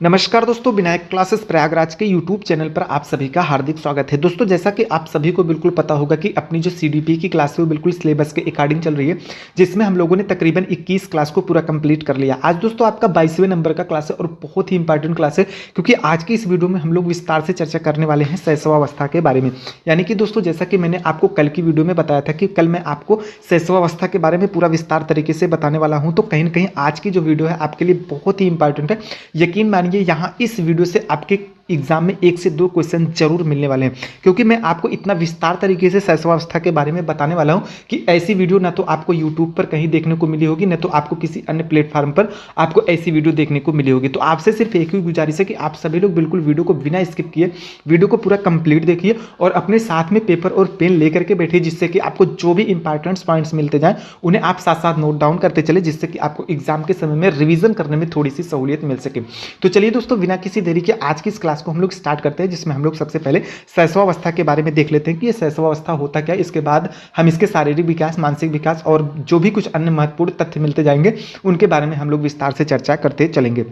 नमस्कार दोस्तों, विनायक क्लासेस प्रयागराज के यूट्यूब चैनल पर आप सभी का हार्दिक स्वागत है। दोस्तों, जैसा कि आप सभी को बिल्कुल पता होगा कि अपनी जो सीडीपी की क्लास है वो बिल्कुल सिलेबस के अकॉर्डिंग चल रही है, जिसमें हम लोगों ने तकरीबन 21 क्लास को पूरा कंप्लीट कर लिया। आज दोस्तों आपका 22वें नंबर का क्लास है और बहुत ही इंपॉर्टेंट क्लास है, क्योंकि आज की इस वीडियो में हम लोग विस्तार से चर्चा करने वाले हैं शैशवावस्था के बारे में। यानी कि दोस्तों, जैसा कि मैंने आपको कल की वीडियो में बताया था कि कल मैं आपको शैशवावस्था के बारे में पूरा विस्तार तरीके से बताने वाला हूं, तो कहीं ना कहीं आज की जो वीडियो है आपके लिए बहुत ही इंपॉर्टेंट है। यकीन मानिए, यहाँ इस वीडियो से आपके एग्जाम में 1 से 2 क्वेश्चन जरूर मिलने वाले हैं, क्योंकि मैं आपको इतना विस्तार तरीके से शैशवावस्था के बारे में बताने वाला हूं कि ऐसी वीडियो ना तो आपको यूट्यूब पर कहीं देखने को मिली होगी, ना तो आपको किसी अन्य प्लेटफॉर्म पर आपको ऐसी वीडियो देखने को मिली होगी। तो आपसे सिर्फ एक ही गुजारिश है कि आप सभी लोग बिल्कुल वीडियो को बिना स्किप किए वीडियो को पूरा कंप्लीट देखिए और अपने साथ में पेपर और पेन लेकर के बैठिए, जिससे कि आपको जो भी इंपॉर्टेंट पॉइंट्स मिलते जाएं उन्हें आप साथ साथ नोट डाउन करते चले, जिससे कि आपको एग्जाम के समय में रिवीजन करने में थोड़ी सी सहूलियत मिल सके। तो चलिए दोस्तों, बिना किसी देरी के आज की इस क्लास को हम लोग स्टार्ट करते हैं, जिसमें हम लोग सबसे पहले शैशवावस्था के बारे में देख लेते हैं कि ये शैशवावस्था होता क्या है। इसके बाद हम इसके शारीरिक विकास, मानसिक विकास और जो भी कुछ अन्य महत्वपूर्ण तथ्य मिलते जाएंगे उनके बारे में हम लोग विस्तार से चर्चा करते चलेंगे।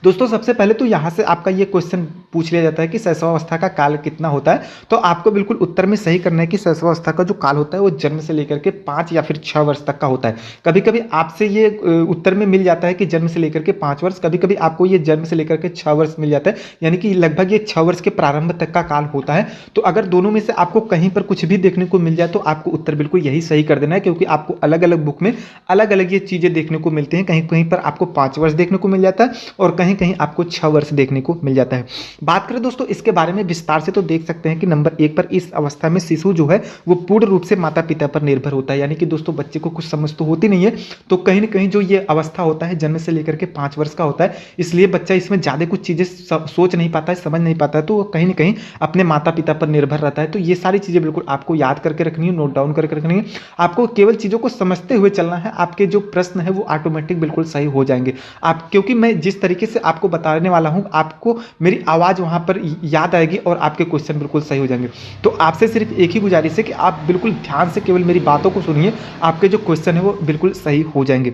दोस्तों, सबसे पहले तो यहाँ से आपका ये क्वेश्चन पूछ लिया जाता है कि शैशवावस्था का काल कितना होता है। तो आपको बिल्कुल उत्तर में सही करना है कि शैशवावस्था का जो काल होता है वो जन्म से लेकर के 5 या फिर 6 वर्ष तक का होता है। कभी कभी आपसे ये उत्तर में मिल जाता है कि जन्म से लेकर के 5 वर्ष, कभी कभी आपको ये जन्म से लेकर के 6 वर्ष मिल जाता है, यानी कि लगभग ये 6 वर्ष के प्रारंभ तक का काल होता है। तो अगर दोनों में से आपको कहीं पर कुछ भी देखने को मिल जाए तो आपको उत्तर बिल्कुल यही सही कर देना है, क्योंकि आपको अलग अलग बुक में अलग अलग ये चीज़ें देखने को मिलती हैं। कहीं कहीं पर आपको 5 वर्ष देखने को मिल जाता है और कहीं कहीं आपको 6 वर्ष देखने को मिल जाता है। बात करें दोस्तों इसके बारे में विस्तार से, तो देख सकते हैं कि नंबर 1 पर इस अवस्था में शिशु जो है वो पूर्ण रूप से माता पिता पर निर्भर होता है। यानी कि दोस्तों, बच्चे को कुछ समझ तो होती नहीं है, तो कहीं ना कहीं जो ये अवस्था होता है जन्म से लेकर के 5 वर्ष का होता है, इसलिए बच्चा इसमें ज़्यादा कुछ चीज़ें सोच नहीं पाता है, समझ नहीं पाता है, तो वो कहीं ना कहीं अपने माता पिता पर निर्भर रहता है। तो ये सारी चीज़ें बिल्कुल आपको याद करके रखनी है, नोट डाउन करके रखनी है। आपको केवल चीज़ों को समझते हुए चलना है, आपके जो प्रश्न है वो ऑटोमेटिक बिल्कुल सही हो जाएंगे। आप, क्योंकि मैं जिस तरीके से आपको बताने वाला हूं, आपको मेरी आवाज़ वहां पर याद आएगी और आपके क्वेश्चन बिल्कुल सही हो जाएंगे। तो आपसे सिर्फ एक ही गुजारिश है कि आप बिल्कुल ध्यान से केवल मेरी बातों को सुनिए, आपके जो क्वेश्चन है वो बिल्कुल सही हो जाएंगे।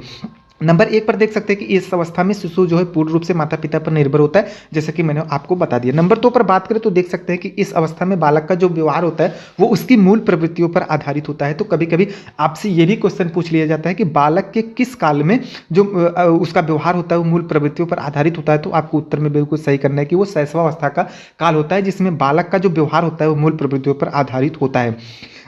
नंबर 1 पर देख सकते हैं कि इस अवस्था में शिशु जो है पूर्ण रूप से माता पिता पर निर्भर होता है, जैसे कि मैंने आपको बता दिया। नंबर 2 पर बात करें तो देख सकते हैं कि इस अवस्था में बालक का जो व्यवहार होता है वो उसकी मूल प्रवृत्तियों पर आधारित होता है। तो कभी कभी आपसे ये भी क्वेश्चन पूछ लिया जाता है कि बालक के किस काल में जो उसका व्यवहार होता है वो मूल प्रवृत्तियों पर आधारित होता है। तो आपको उत्तर में बिल्कुल सही करना है कि वो शैशवावस्था का काल होता है, जिसमें बालक का जो व्यवहार होता है वो मूल प्रवृत्तियों पर आधारित होता है।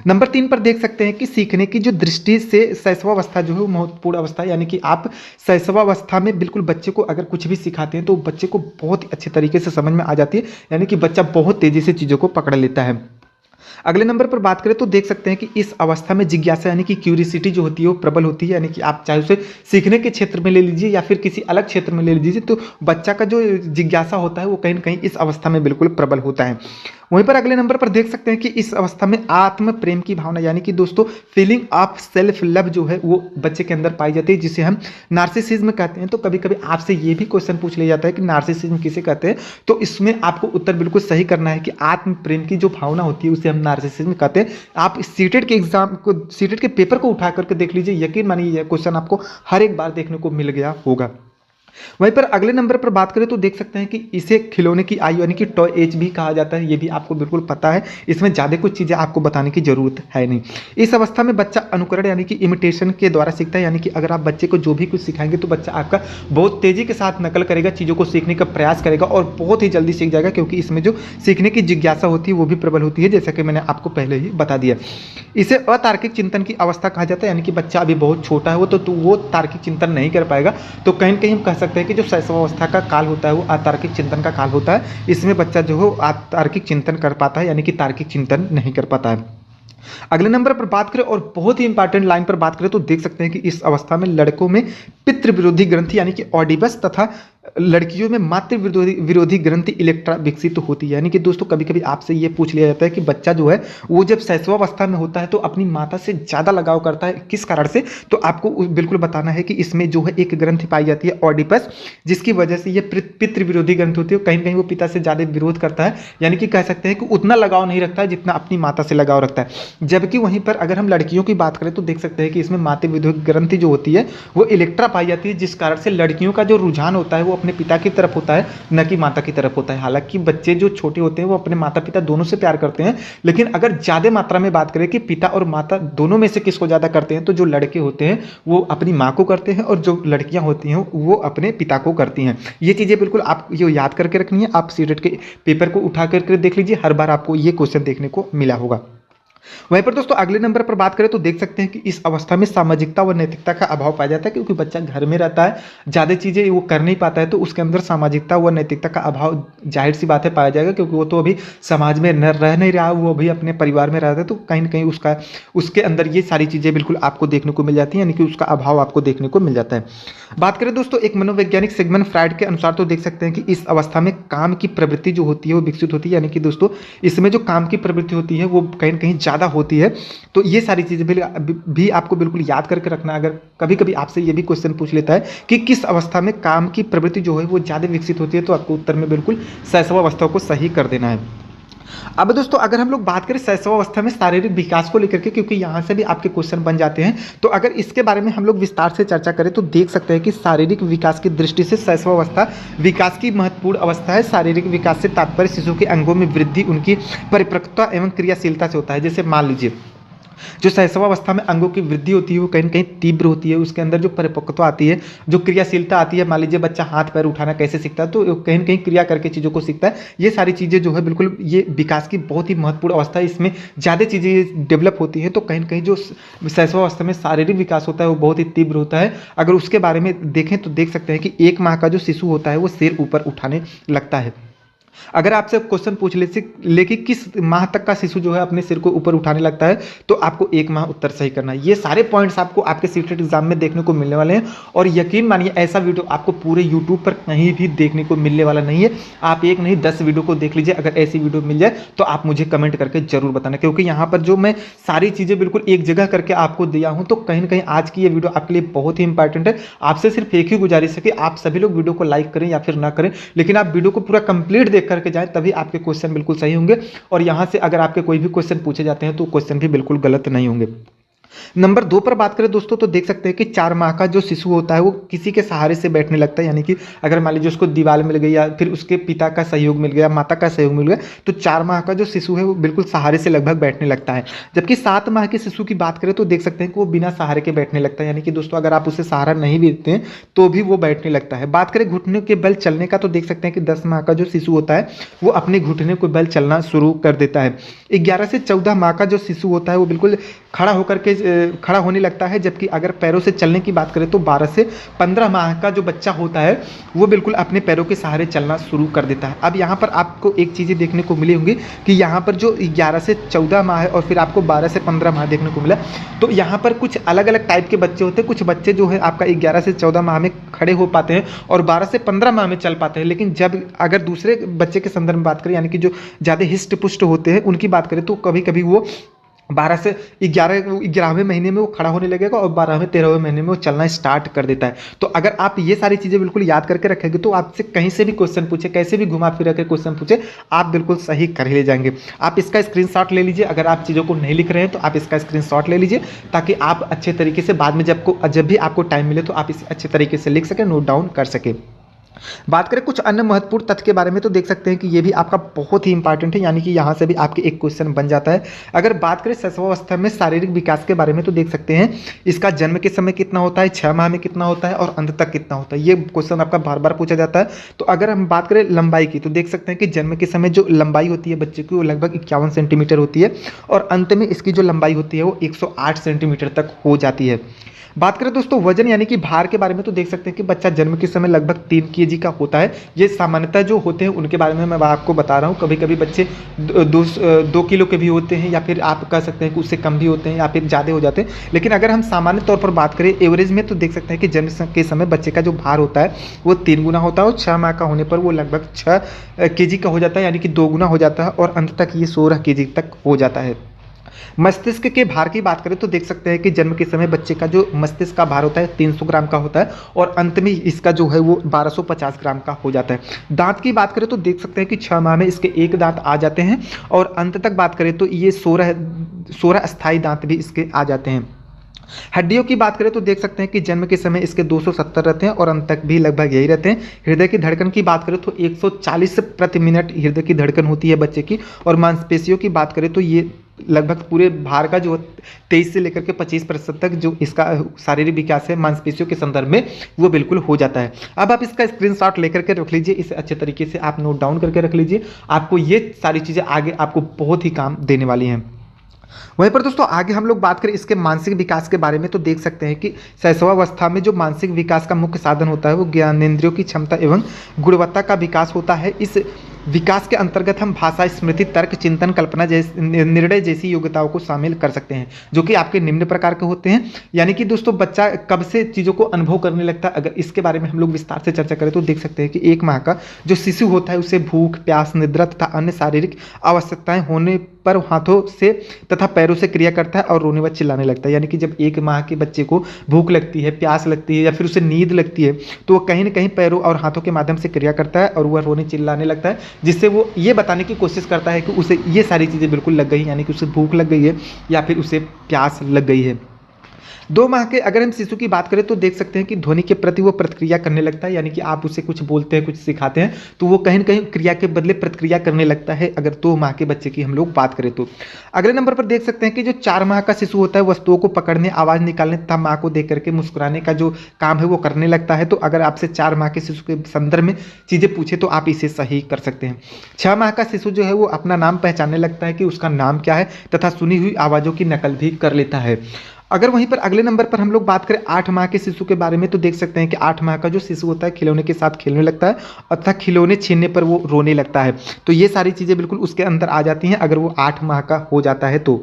नंबर 3 पर देख सकते हैं कि सीखने की जो दृष्टि से शैशवावस्था जो है वो महत्वपूर्ण अवस्था है। यानी कि आप शैशवावस्था में बिल्कुल बच्चे को अगर कुछ भी सिखाते हैं तो बच्चे को बहुत ही अच्छे तरीके से समझ में आ जाती है, यानी कि बच्चा बहुत तेजी से चीज़ों को पकड़ लेता है। अगले नंबर पर बात करें तो देख सकते हैं कि इस अवस्था में जिज्ञासा यानी कि क्यूरियोसिटी जो होती है वो प्रबल होती है। यानी कि आप चाहे उसे सीखने के क्षेत्र में ले लीजिए या फिर किसी अलग क्षेत्र में ले लीजिए, तो बच्चा का जो जिज्ञासा होता है वो कहीं ना कहीं इस अवस्था में बिल्कुल प्रबल होता है। वहीं पर अगले नंबर पर देख सकते हैं कि इस अवस्था में आत्म प्रेम की भावना, यानी कि दोस्तों फीलिंग ऑफ सेल्फ लव जो है वो बच्चे के अंदर पाई जाती है, जिसे हम नार्सिसिज्म कहते हैं। तो कभी कभी आपसे ये भी क्वेश्चन पूछ लिया जाता है कि नार्सिसिज्म किसे कहते हैं, तो इसमें आपको उत्तर बिल्कुल सही करना है कि आत्म प्रेम की जो भावना होती है उसे हम नार्सिसिज्म कहते हैं। आप सीटेट के एग्जाम को, सीटेट के पेपर को उठा करके देख लीजिए, यकीन मानिए यह क्वेश्चन आपको हर एक बार देखने को मिल गया होगा। वहीं पर अगले नंबर पर बात करें तो देख सकते हैं कि इसे खिलौने की आयु यानी कि टॉय एज भी कहा जाता है। ये भी आपको बिल्कुल पता है, इसमें ज़्यादा कुछ चीज़ें आपको बताने की जरूरत है नहीं। इस अवस्था में बच्चा अनुकरण यानी कि इमिटेशन के द्वारा सीखता है। यानी कि अगर आप बच्चे को जो भी कुछ सिखाएंगे तो बच्चा आपका बहुत तेज़ी के साथ नकल करेगा, चीज़ों को सीखने का प्रयास करेगा और बहुत ही जल्दी सीख जाएगा, क्योंकि इसमें जो सीखने की जिज्ञासा होती है वो भी प्रबल होती है, जैसा कि मैंने आपको पहले ही बता दिया। इसे अतार्किक चिंतन की अवस्था कहा जाता है। यानी कि बच्चा अभी बहुत छोटा है वो तार्किक चिंतन नहीं कर पाएगा। तो कहीं कहीं हम कह सकते हैं कि जो शैशवावस्था का काल होता है वो अतार्किक चिंतन का काल होता है। इसमें बच्चा जो है अतार्किक चिंतन कर पाता है, यानी कि तार्किक चिंतन नहीं कर पाता है। अगले नंबर पर बात करें और बहुत ही इंपॉर्टेंट लाइन पर बात करें तो देख सकते हैं कि इस अवस्था में लड़कों में पितृ विरोधी ग्रंथि यानी कि ऑडिपस तथा लड़कियों में मातृ विरोधी ग्रंथि इलेक्ट्रा विकसित तो होती है। यानी कि दोस्तों कभी कभी आपसे ये पूछ लिया जाता है कि बच्चा जो है वो जब शैशवावस्था में होता है तो अपनी माता से ज़्यादा लगाव करता है, किस कारण से, तो आपको बिल्कुल बताना है कि इसमें जो है एक ग्रंथि पाई जाती है ऑडिपस, जिसकी वजह से ये पितृ विरोधी ग्रंथि होती है। कहीं कहीं वो पिता से ज़्यादा विरोध करता है, यानी कि कह सकते हैं कि उतना लगाव नहीं रखता है जितना अपनी माता से लगाव रखता है। जबकि वहीं पर अगर हम लड़कियों की बात करें तो देख सकते हैं कि इसमें मातृ विरोधी ग्रंथि जो होती है वो इलेक्ट्रा पाई जाती है, जिस कारण से लड़कियों का जो रुझान होता है वो अपने पिता की तरफ होता है, न कि माता की तरफ होता है। हालांकि बच्चे जो छोटे होते हैं वो अपने माता पिता दोनों से प्यार करते हैं, लेकिन अगर ज़्यादा मात्रा में बात करें कि पिता और माता दोनों में से किसको ज़्यादा करते हैं, तो जो लड़के होते हैं वो अपनी माँ को करते हैं और जो लड़कियाँ होती हैं वो अपने पिता को करती हैं। ये चीज़ें बिल्कुल आप ये याद करके रखनी है। आप सीटेट के पेपर को उठा करके देख लीजिए, हर बार आपको ये क्वेश्चन देखने को मिला होगा। वहीं पर दोस्तों अगले नंबर पर बात करें तो देख सकते हैं कि इस अवस्था में सामाजिकता व नैतिकता का अभाव पाया जाता है, क्योंकि बच्चा घर में रहता है, ज़्यादा चीज़ें वो कर नहीं पाता है, तो उसके अंदर सामाजिकता व नैतिकता का अभाव जाहिर सी बात है पाया जाएगा, क्योंकि वो तो अभी समाज में रह नहीं रहा, वो अभी अपने परिवार में रहता है, तो कहीं ना कहीं उसके अंदर ये सारी चीज़ें बिल्कुल आपको देखने को मिल जाती हैं, यानी कि उसका अभाव आपको देखने को मिल जाता है। बात करें दोस्तों एक मनोवैज्ञानिक सिगमंड फ्रायड के अनुसार तो देख सकते हैं कि इस अवस्था में काम की प्रवृत्ति जो होती है वो विकसित होती है, यानी कि दोस्तों इसमें जो काम की प्रवृत्ति होती है वो कहीं ना कहीं ज़्यादा होती है। तो ये सारी चीज़ें भी आपको बिल्कुल याद करके रखना। अगर कभी कभी आपसे ये भी क्वेश्चन पूछ लेता है कि किस अवस्था में काम की प्रवृत्ति जो है वो ज़्यादा विकसित होती है, तो आपको उत्तर में बिल्कुल शैशवावस्था को सही कर देना है। अब दोस्तों अगर हम लोग बात करें शैशवावस्था में शारीरिक विकास को लेकर के, क्योंकि यहाँ से भी आपके क्वेश्चन बन जाते हैं, तो अगर इसके बारे में हम लोग विस्तार से चर्चा करें तो देख सकते हैं कि शारीरिक विकास की दृष्टि से शैशवावस्था विकास की महत्वपूर्ण अवस्था है। शारीरिक विकास से तात्पर्य शिशु के अंगों में वृद्धि, उनकी परिपक्वता एवं क्रियाशीलता से होता है। जैसे मान लीजिए जो शैशवावस्था में अंगों की वृद्धि होती है वो कहीं ना कहीं तीव्र होती है, उसके अंदर जो परिपक्वता आती है, जो क्रियाशीलता आती है, मान लीजिए बच्चा हाथ पैर उठाना कैसे सीखता है, तो कहीं ना कहीं क्रिया करके चीज़ों को सीखता है। ये सारी चीज़ें जो है बिल्कुल ये विकास की बहुत ही महत्वपूर्ण अवस्था है, इसमें ज़्यादा चीज़ें डेवलप होती हैं। तो कहीं ना कहीं जो शैशवावस्था में शारीरिक विकास होता है वो बहुत ही तीव्र होता है। अगर उसके बारे में देखें तो देख सकते हैं कि 1 माह का जो शिशु होता है वो सिर ऊपर उठाने लगता है। अगर आपसे क्वेश्चन पूछ ले कि किस माह तक का शिशु जो है अपने सिर को ऊपर उठाने लगता है, तो आपको 1 माह उत्तर सही करना है। ये सारे पॉइंट्स आपको आपके सीटेट एग्जाम में देखने को मिलने वाले हैं, और यकीन मानिए ऐसा वीडियो आपको पूरे यूट्यूब पर कहीं भी देखने को मिलने वाला नहीं है। आप एक नहीं 10 वीडियो को देख लीजिए, अगर ऐसी वीडियो मिल जाए तो आप मुझे कमेंट करके जरूर बताना, क्योंकि यहाँ पर जो मैं सारी चीज़ें बिल्कुल एक जगह करके आपको दिया हूँ, तो कहीं ना कहीं आज की ये वीडियो आपके लिए बहुत ही इंपॉर्टेंट है। आपसे सिर्फ एक ही गुजारिश है कि आप सभी लोग वीडियो को लाइक करें या फिर ना करें, लेकिन आप वीडियो को पूरा कंप्लीट देख करके जाएं, तभी आपके क्वेश्चन बिल्कुल सही होंगे। और यहां से अगर आपके कोई भी क्वेश्चन पूछे जाते हैं तो क्वेश्चन भी बिल्कुल गलत नहीं होंगे। नंबर 2 पर बात करें दोस्तों तो देख सकते हैं कि 4 माह का जो शिशु होता है वो किसी के सहारे से बैठने लगता है, यानी कि अगर मान लीजिए उसको दीवार मिल गई या फिर उसके पिता का सहयोग मिल गया, माता का सहयोग मिल गया, तो 4 माह का जो शिशु है वो बिल्कुल सहारे से लगभग बैठने लगता है। जबकि 7 माह के शिशु की बात करें तो देख सकते हैं कि वो बिना सहारे के बैठने लगता है, यानी कि दोस्तों अगर आप उसे सहारा नहीं भी देते हैं तो भी वो बैठने लगता है। बात करें घुटने के बल चलने का तो देख सकते हैं कि 10 माह का जो शिशु होता है वो अपने घुटने के बल चलना शुरू कर देता है। 11 से 14 माह का जो शिशु होता है वो बिल्कुल खड़ा होने लगता है। जबकि अगर पैरों से चलने की बात करें तो 12 से 15 माह का जो बच्चा होता है वो बिल्कुल अपने पैरों के सहारे चलना शुरू कर देता है। अब यहाँ पर आपको एक चीज़ें देखने को मिली होंगी कि यहाँ पर जो 11 से 14 माह है और फिर आपको 12 से 15 माह देखने को मिला, तो यहाँ पर कुछ अलग अलग टाइप के बच्चे होते हैं। कुछ बच्चे जो है आपका 11 से 14 माह में खड़े हो पाते हैं और 12 से 15 माह में चल पाते हैं। लेकिन जब अगर दूसरे बच्चे के संदर्भ में बात करें, यानी कि जो ज़्यादा हिस्ट पुष्ट होते हैं उनकी बात करें, तो कभी कभी वो 12 से 11वें महीने में वो खड़ा होने लगेगा और 12वें 13वें महीने में वो चलना स्टार्ट कर देता है। तो अगर आप ये सारी चीज़ें बिल्कुल याद करके रखेंगे तो आपसे कहीं से भी क्वेश्चन पूछे, कैसे भी घुमा फिरा के क्वेश्चन पूछे, आप बिल्कुल सही कर ही ले जाएंगे। आप इसका स्क्रीनशॉट ले लीजिए। अगर आप चीज़ों को नहीं लिख रहे हैं तो आप इसका स्क्रीनशॉट ले लीजिए, ताकि आप अच्छे तरीके से बाद में जब भी आपको टाइम मिले तो आप इसे अच्छे तरीके से लिख सकें, नोट डाउन कर सकें। बात करें कुछ अन्य महत्वपूर्ण तथ्य के बारे में तो देख सकते हैं कि ये भी आपका बहुत ही इंपॉर्टेंट है, यानी कि यहाँ से भी आपके एक क्वेश्चन बन जाता है। अगर बात करें शैशवावस्था में शारीरिक विकास के बारे में तो देख सकते हैं इसका जन्म के समय कितना होता है, 6 माह में कितना होता है और अंत तक कितना होता है। ये क्वेश्चन आपका बार बार पूछा जाता है। तो अगर हम बात करें लंबाई की तो देख सकते हैं कि जन्म के समय जो लंबाई होती है बच्चे की वो लगभग 51 सेंटीमीटर होती है और अंत में इसकी जो लंबाई होती है वो 108 सेंटीमीटर तक हो जाती है। बात करें दोस्तों वजन यानी कि भार के बारे में तो देख सकते हैं कि बच्चा जन्म के समय लगभग 3 केजी का होता है। ये सामान्यतः जो होते हैं उनके बारे में मैं आपको बता रहा हूँ। कभी कभी बच्चे 2 किलो के भी होते हैं, या फिर आप कह सकते हैं कि उससे कम भी होते हैं या फिर ज़्यादा हो जाते हैं। लेकिन अगर हम सामान्य तौर पर बात करें एवरेज में तो देख सकते हैं कि जन्म के समय बच्चे का जो भार होता है वो 3 गुना होता है और 6 माह का होने पर वो लगभग 6 केजी का हो जाता है, यानी कि 2 गुना हो जाता है और अंत तक ये 16 केजी तक हो जाता है। मस्तिष्क के भार की बात करें तो देख सकते हैं कि जन्म के समय बच्चे का जो मस्तिष्क का भार होता है 300 ग्राम का होता है और अंत में इसका जो है वो 1250 ग्राम का हो जाता है। दांत की बात करें तो देख सकते हैं कि 6 माह में इसके 1 दांत आ जाते हैं और अंत तक बात करें तो ये 16 अस्थायी दांत भी इसके आ जाते हैं। हड्डियों की बात करें तो देख सकते हैं कि जन्म के समय इसके 270 रहते हैं और अंत तक भी लगभग यही रहते हैं। हृदय की धड़कन की बात करें तो 140 प्रति मिनट हृदय की धड़कन होती है बच्चे की। और मांसपेशियों की बात करें तो ये लगभग पूरे भार का जो 23 से लेकर के 25% तक जो इसका शारीरिक विकास है मांसपेशियों के संदर्भ में वो बिल्कुल हो जाता है। अब आप इसका स्क्रीनशॉट लेकर के रख लीजिए, इसे अच्छे तरीके से आप नोट डाउन करके रख लीजिए। आपको ये सारी चीज़ें आगे आपको बहुत ही काम देने वाली हैं। वहीं पर दोस्तों आगे हम लोग बात करें इसके मानसिक विकास के बारे में तो देख सकते हैं कि शैशवावस्था में जो मानसिक विकास का मुख्य साधन होता है वो ज्ञानेंद्रियों की क्षमता एवं गुणवत्ता का विकास होता है। इस विकास के अंतर्गत हम भाषा, स्मृति, तर्क, चिंतन, कल्पना जैसे निर्णय जैसी योग्यताओं को शामिल कर सकते हैं, जो कि आपके निम्न प्रकार के होते हैं। यानी कि दोस्तों बच्चा कब से चीज़ों को अनुभव करने लगता है, अगर इसके बारे में हम लोग विस्तार से चर्चा करें तो देख सकते हैं कि 1 माह का जो शिशु होता है उसे भूख, प्यास, निद्रा तथा अन्य शारीरिक आवश्यकताएं होने पर हाथों से तथा पैरों से क्रिया करता है और रोने व चिल्लाने लगता है। यानी कि जब 1 माह के बच्चे को भूख लगती है, प्यास लगती है या फिर उसे नींद लगती है तो वो कहीं ना कहीं पैरों और हाथों के माध्यम से क्रिया करता है और वह रोने चिल्लाने लगता है, जिससे वो ये बताने की कोशिश करता है कि उसे ये सारी चीज़ें बिल्कुल लग गई, यानी कि उसे भूख लग गई है या फिर उसे प्यास लग गई है। 2 माह के अगर हम शिशु की बात करें तो देख सकते हैं कि ध्वनि के प्रति वो प्रतिक्रिया करने लगता है। यानी कि आप उसे कुछ बोलते हैं, कुछ सिखाते हैं तो वो कहीं ना कहीं क्रिया के बदले प्रतिक्रिया करने लगता है, अगर 2 माह के बच्चे की हम लोग बात करें तो। अगले नंबर पर देख सकते हैं कि जो 4 माह का शिशु होता है वस्तुओं को पकड़ने, आवाज़ निकालने तथा माँ को देख करके मुस्कुराने का जो काम है वो करने लगता है। तो अगर आपसे 4 माह के शिशु के संदर्भ में चीज़ें पूछे तो आप इसे सही कर सकते हैं। 6 माह का शिशु जो है वो अपना नाम पहचानने लगता है कि उसका नाम क्या है तथा सुनी हुई आवाज़ों की नकल भी कर लेता है। अगर वहीं पर अगले नंबर पर हम लोग बात करें 8 माह के शिशु के बारे में तो देख सकते हैं कि 8 माह का जो शिशु होता है खिलौने के साथ खेलने लगता है अर्थात खिलौने छीनने पर वो रोने लगता है। तो ये सारी चीज़ें बिल्कुल उसके अंदर आ जाती हैं अगर वो 8 माह का हो जाता है तो।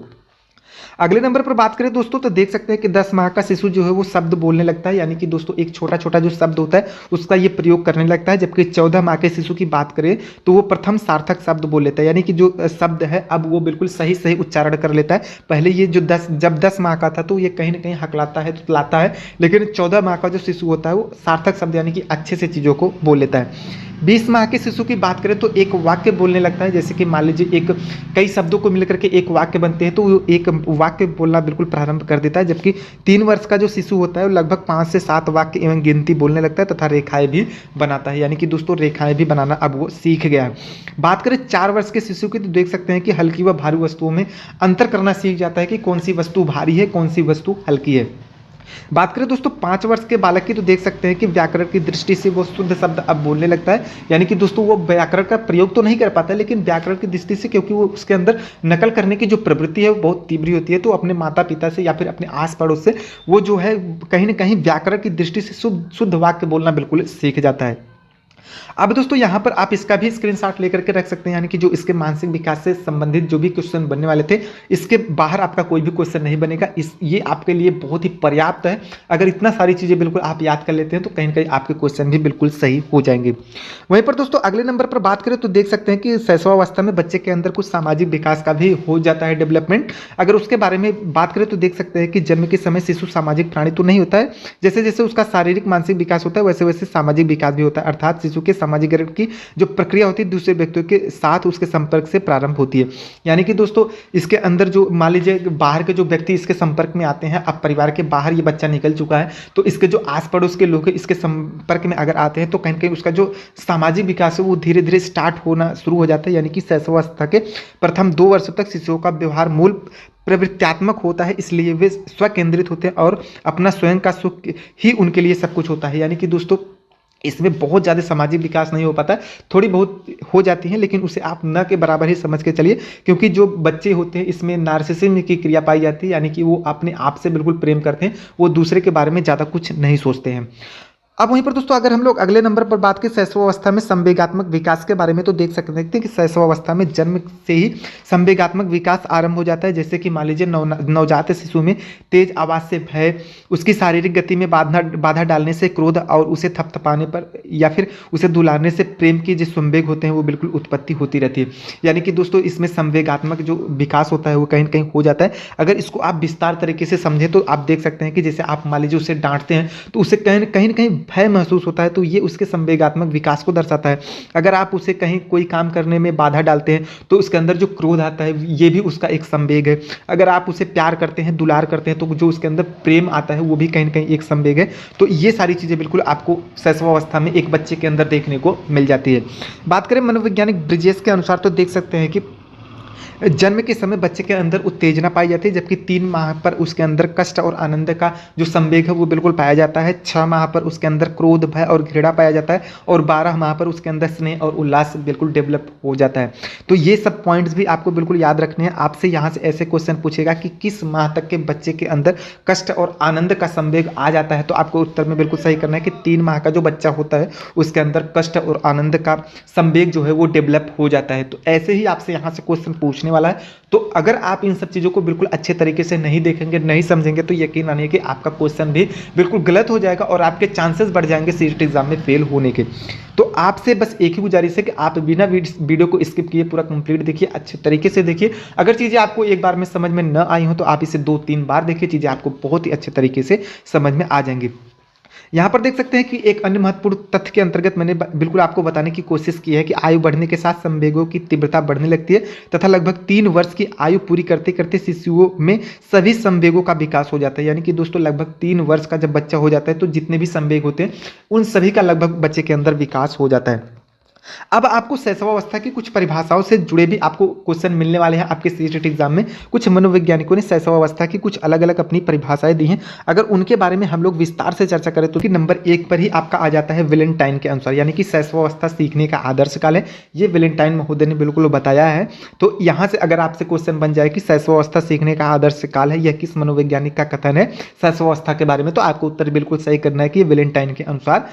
अगले नंबर पर बात करें दोस्तों तो देख सकते हैं कि 10 माह का शिशु जो है वो शब्द बोलने लगता है। यानी कि दोस्तों एक छोटा छोटा जो शब्द होता है उसका ये प्रयोग करने लगता है। जबकि 14 माह के शिशु की बात करें तो वो प्रथम सार्थक शब्द बोल लेता है। यानी कि जो शब्द है अब वो बिल्कुल सही सही उच्चारण कर लेता है। पहले ये जो जब 10 माह का था तो ये कहीं ना कहीं हकलाता है, तुतलाता है, लेकिन 14 माह का जो शिशु होता है वो सार्थक शब्द यानी कि अच्छे से चीज़ों को बोल लेता है। 20 माह के शिशु की बात करें तो एक वाक्य बोलने लगता है। जैसे कि मान लीजिए एक कई शब्दों को मिलकर के एक वाक्य बनते हैं तो वो एक वाक्य बोलना बिल्कुल प्रारंभ कर देता है। जबकि 3 वर्ष का जो शिशु होता है वो लगभग 5 से 7 वाक्य एवं गिनती बोलने लगता है तथा रेखाएं भी बनाता है। यानी कि दोस्तों रेखाएं भी बनाना अब वो सीख गया है। बात करें 4 वर्ष के शिशु की तो देख सकते हैं कि हल्की व भारी वस्तुओं में अंतर करना सीख जाता है कि कौन सी वस्तु भारी है, कौन सी वस्तु हल्की है। बात करें दोस्तों 5 वर्ष के बालक की तो देख सकते हैं कि व्याकरण की दृष्टि से वो शुद्ध शब्द अब बोलने लगता है। यानी कि दोस्तों वो व्याकरण का प्रयोग तो नहीं कर पाता लेकिन व्याकरण की दृष्टि से क्योंकि वो उसके अंदर नकल करने की जो प्रवृत्ति है वो बहुत तीव्र होती है तो अपने माता पिता से या फिर अपने आस पड़ोस से वो जो है कहीं ना कहीं व्याकरण की दृष्टि से शुद्ध वाक्य बोलना बिल्कुल सीख जाता है। अब दोस्तों यहाँ पर आप इसका भी स्क्रीनशॉट लेकर के रख सकते हैं। यानी कि जो इसके मानसिक विकास से संबंधित जो भी क्वेश्चन बनने वाले थे इसके बाहर आपका कोई भी क्वेश्चन नहीं बनेगा। ये आपके लिए बहुत ही पर्याप्त है। अगर इतना सारी चीज़ें बिल्कुल आप याद कर लेते हैं तो कहीं ना कहीं आपके क्वेश्चन भी बिल्कुल सही हो जाएंगे। वहीं पर दोस्तों अगले नंबर पर बात करें तो देख सकते हैं कि शैशवावस्था में बच्चे के अंदर कुछ सामाजिक विकास का भी हो जाता है डेवलपमेंट। अगर उसके बारे में बात करें तो देख सकते हैं कि जन्म के समय शिशु सामाजिक प्राणी तो नहीं होता है। जैसे जैसे उसका शारीरिक मानसिक विकास होता है वैसे वैसे सामाजिक विकास भी होता है। अर्थात शिशु के सामाजिकरण की जो प्रक्रिया होती है दूसरे व्यक्तियों के साथ उसके संपर्क से प्रारंभ होती है। यानी कि दोस्तों इसके अंदर जो मान लीजिए बाहर के जो व्यक्ति इसके संपर्क में आते हैं, अब परिवार के बाहर ये बच्चा निकल चुका है तो इसके जो आस पड़ोस के लोग हैं इसके संपर्क में अगर आते हैं तो कहीं ना कहीं उसका जो सामाजिक विकास है वो धीरे धीरे स्टार्ट होना शुरू हो जाता है। यानी कि शैशवावस्था के प्रथम 2 वर्षों तक शिशुओं का व्यवहार मूल प्रवृत्त्यात्मक होता है, इसलिए वे स्वकेंद्रित होते हैं और अपना स्वयं का सुख ही उनके लिए सब कुछ होता है। यानी कि दोस्तों इसमें बहुत ज़्यादा सामाजिक विकास नहीं हो पाता, थोड़ी बहुत हो जाती है लेकिन उसे आप न के बराबर ही समझ के चलिए। क्योंकि जो बच्चे होते हैं इसमें नार्सिसिज्म की क्रिया पाई जाती है। यानी कि वो अपने आप से बिल्कुल प्रेम करते हैं, वो दूसरे के बारे में ज़्यादा कुछ नहीं सोचते हैं। अब वहीं पर दोस्तों अगर हम लोग अगले नंबर पर बात करें शैशवावस्था में संवेगात्मक विकास के बारे में तो देख सकते हैं कि शैशवावस्था में जन्म से ही संवेगात्मक विकास आरंभ हो जाता है। जैसे कि मान लीजिए नवजात शिशु में तेज आवाज़ से भय, उसकी शारीरिक गति में बाधा डालने से क्रोध और उसे थपथपाने पर या फिर उसे दुलारने से प्रेम की जो संवेग होते हैं वो बिल्कुल उत्पत्ति होती रहती है। यानी कि दोस्तों इसमें संवेगात्मक जो विकास होता है वो कहीं ना कहीं हो जाता है। अगर इसको आप विस्तार तरीके से समझें तो आप देख सकते हैं कि जैसे आप मान लीजिए उसे डांटते हैं तो उसे कहीं ना कहीं भय महसूस होता है तो ये उसके संवेगात्मक विकास को दर्शाता है। अगर आप उसे कहीं कोई काम करने में बाधा डालते हैं तो उसके अंदर जो क्रोध आता है ये भी उसका एक संवेग है। अगर आप उसे प्यार करते हैं, दुलार करते हैं, तो जो उसके अंदर प्रेम आता है वो भी कहीं ना कहीं एक संवेग है। तो ये सारी चीज़ें बिल्कुल आपको शैशवावस्था में एक बच्चे के अंदर देखने को मिल जाती है। बात करें मनोवैज्ञानिक ब्रिजेस के अनुसार तो देख सकते हैं कि जन्म के समय बच्चे के अंदर उत्तेजना पाई जाती है, जबकि 3 माह पर उसके अंदर कष्ट और आनंद का जो संवेग है वो बिल्कुल पाया जाता है। 6 माह पर उसके अंदर क्रोध, भय और घृणा पाया जाता है और 12 माह पर उसके अंदर स्नेह और उल्लास बिल्कुल डेवलप हो जाता है। तो ये सब पॉइंट्स भी आपको बिल्कुल याद रखने हैं। आपसे यहाँ से ऐसे क्वेश्चन पूछेगा कि किस माह तक के बच्चे के अंदर कष्ट और आनंद का संवेग आ जाता है, तो आपको उत्तर में बिल्कुल सही करना है कि 3 माह का जो बच्चा होता है उसके अंदर कष्ट और आनंद का संवेग जो है वो डेवलप हो जाता है। तो ऐसे ही आपसे यहाँ से क्वेश्चन पूछने वाला है। तो अगर आप इन सब चीज़ों को बिल्कुल अच्छे तरीके से नहीं देखेंगे, नहीं समझेंगे, तो यकीन मानिए कि आपका क्वेश्चन भी बिल्कुल गलत हो जाएगा और आपके चांसेस बढ़ जाएंगे सीटेट एग्जाम में फेल होने के। तो आपसे बस एक ही गुजारिश है कि आप बिना वीडियो को स्किप किए पूरा कंप्लीट देखिए, अच्छे तरीके से देखिए। अगर चीज़ें आपको एक बार में समझ में न आई हो तो आप इसे 2-3 बार देखिए, चीज़ें आपको बहुत ही अच्छे तरीके से समझ में आ जाएंगी। यहाँ पर देख सकते हैं कि एक अन्य महत्वपूर्ण तथ्य के अंतर्गत मैंने बिल्कुल आपको बताने की कोशिश की है कि आयु बढ़ने के साथ संवेगों की तीव्रता बढ़ने लगती है तथा लगभग 3 वर्ष की आयु पूरी करते करते शिशुओं में सभी संवेगों का विकास हो जाता है। यानी कि दोस्तों लगभग 3 वर्ष का जब बच्चा हो जाता है तो जितने भी संवेग होते हैं उन सभी का लगभग बच्चे के अंदर विकास हो जाता है। अब आपको शैशवावस्था की कुछ परिभाषाओं से जुड़े भी आपको क्वेश्चन मिलने वाले हैं आपके सीटेट एग्जाम में। कुछ मनोवैज्ञानिकों ने शैशवावस्था की कुछ अलग अलग अपनी परिभाषाएं दी हैं। अगर उनके बारे में हम लोग विस्तार से चर्चा करें तो नंबर 1 पर ही आपका आ जाता है वेलेंटाइन के अनुसार, यानी कि शैशवावस्था सीखने का आदर्श काल है। ये वेलेंटाइन महोदय ने बिल्कुल बताया है। तो यहाँ से अगर आपसे क्वेश्चन बन जाए कि शैशवावस्था सीखने का आदर्श काल है, यह किस मनोवैज्ञानिक का कथन है शैशवावस्था के बारे में, तो आपको उत्तर बिल्कुल सही करना है कि वेलेंटाइन के अनुसार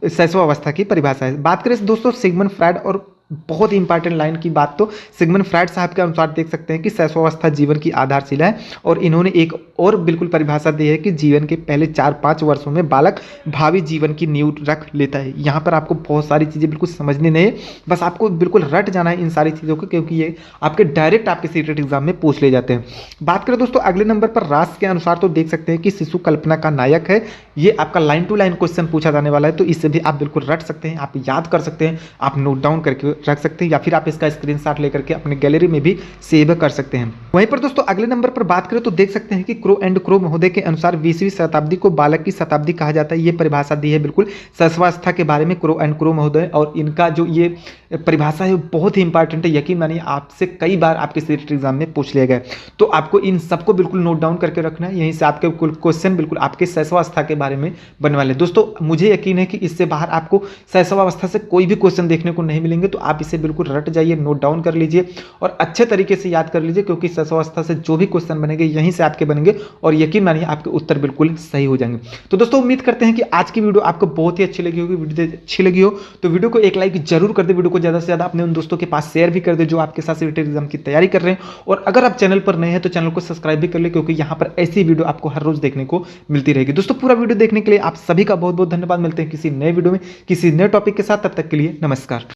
शैशवावस्था की परिभाषा है। बात करें दोस्तों सिगमंड फ्रायड और बहुत ही इंपॉर्टेंट लाइन की बात, तो सिगमंड फ्रायड साहब के अनुसार देख सकते हैं कि शैशवावस्था जीवन की आधारशिला है और इन्होंने एक और बिल्कुल परिभाषा दी है कि जीवन के पहले 4-5 वर्षों में बालक भावी जीवन की नींव रख लेता है। यहाँ पर आपको बहुत सारी चीज़ें बिल्कुल समझनी नहीं है, बस आपको बिल्कुल रट जाना है इन सारी चीज़ों को, क्योंकि ये आपके डायरेक्ट आपके सीटेट एग्जाम में पूछ ले जाते हैं। बात करें दोस्तों अगले नंबर पर रास के अनुसार, तो देख सकते हैं कि शिशु कल्पना का नायक है। ये आपका लाइन टू लाइन क्वेश्चन पूछा जाने वाला है, तो इससे भी आप बिल्कुल रट सकते हैं, आप याद कर सकते हैं, आप नोट डाउन करके रख सकते हैं या फिर आप इसका स्क्रीनशॉट लेकर के अपने गैलरी में भी सेव कर सकते हैं। वहीं पर दोस्तों अगले नंबर पर बात करें तो देख सकते हैं कि क्रो एंड क्रो महोदय के अनुसार 20वीं शताब्दी को बालक की शताब्दी कहा जाता है। ये परिभाषा दी है बिल्कुल शैशवावस्था के बारे में क्रो एंड क्रो महोदय, और इनका जो ये परिभाषा है बहुत ही इंपॉर्टेंट है। यकीन मानिए आपसे कई बार आपके सीटेट एग्जाम में पूछ लिया गया, तो आपको इन सबको बिल्कुल नोट डाउन करके रखना है। यहीं से आपके क्वेश्चन बिल्कुल आपके शैशवावस्था के बारे में बनने वाले। दोस्तों मुझे यकीन है कि इससे बाहर आपको शैशवावस्था से कोई भी क्वेश्चन देखने को नहीं मिलेंगे, तो आप इसे बिल्कुल रट जाइए, नोट डाउन कर लीजिए और अच्छे तरीके से याद कर लीजिए, क्योंकि शैशवावस्था से जो भी क्वेश्चन बनेंगे यहीं से आपके बनेंगे और यकीन मानिए आपके उत्तर बिल्कुल सही हो जाएंगे। तो दोस्तों उम्मीद करते हैं कि आज की वीडियो आपको बहुत ही अच्छी लगी होगी। वीडियो अच्छी लगी हो तो वीडियो को एक लाइक जरूर कर दे, वीडियो को ज़्यादा से ज़्यादा अपने उन दोस्तों के पास शेयर भी कर दे जो आपके साथ सीटेट एग्जाम की तैयारी कर रहे हैं। और अगर आप चैनल पर नए हैं तो चैनल को सब्सक्राइब भी कर ले, क्योंकि यहाँ पर ऐसी वीडियो आपको हर रोज देखने को मिलती रहेगी। दोस्तों पूरा वीडियो देखने के लिए आप सभी का बहुत बहुत धन्यवाद। मिलते हैं किसी नए वीडियो में किसी नए टॉपिक के साथ, तब तक के लिए नमस्कार।